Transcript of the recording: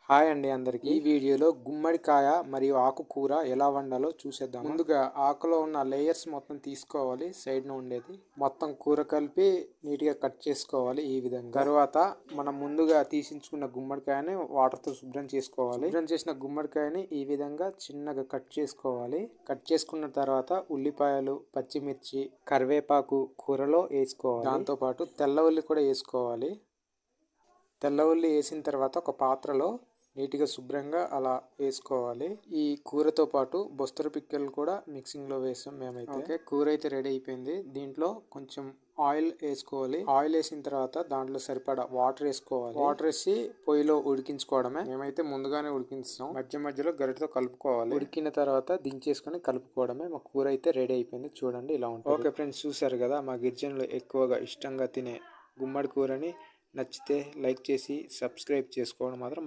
Hi అండి అందరికీ. ఈ వీడియోలో గుమ్మడికాయ మరియు ఆకుకూర ఎలా వండాలో చూసేద్దాం. ముందుగా ఆకులో ఉన్న లేయర్స్ మొత్తం తీసుకోవాలి, సైడ్ ను ఉండేది మొత్తం కూర కలిపి నీట్గా కట్ చేసుకోవాలి ఈ విధంగా. తర్వాత మనం ముందుగా తీసించుకున్న గుమ్మడికాయని వాటర్తో శుభ్రం చేసుకోవాలి. శుభ్రం చేసిన గుమ్మడికాయని ఈ విధంగా చిన్నగా కట్ చేసుకోవాలి. కట్ చేసుకున్న తర్వాత ఉల్లిపాయలు, పచ్చిమిర్చి, కరివేపాకు కూరలో వేసుకోవాలి. దాంతోపాటు తెల్ల ఉల్లి కూడా వేసుకోవాలి. తెల్ల ఉల్లి వేసిన తర్వాత ఒక పాత్రలో నీట్గా శుభ్రంగా అలా వేసుకోవాలి. ఈ కూరతో పాటు బొస్తర పిక్కలు కూడా మిక్సింగ్లో వేసాం మేమైతే. ఓకే, కూర అయితే రెడీ అయిపోయింది. దీంట్లో కొంచెం ఆయిల్ వేసుకోవాలి. ఆయిల్ వేసిన తర్వాత దాంట్లో సరిపడా వాటర్ వేసుకోవాలి. వాటర్ వేసి పొయ్యిలో ఉడికించుకోవడమే. మేమైతే ముందుగానే ఉడికించాం. మధ్య మధ్యలో గరిటతో కలుపుకోవాలి. ఉడికిన తర్వాత దించేసుకొని కలుపుకోవడమే. మా కూర అయితే రెడీ అయిపోయింది. చూడండి ఇలా ఉంటుంది. ఓకే ఫ్రెండ్స్, చూసారు కదా మా గిరిజనులు ఎక్కువగా ఇష్టంగా తినే గుమ్మడి కూరని. నచ్చితే లైక్ చేసి సబ్స్క్రైబ్ చేసుకోవడం మాత్రం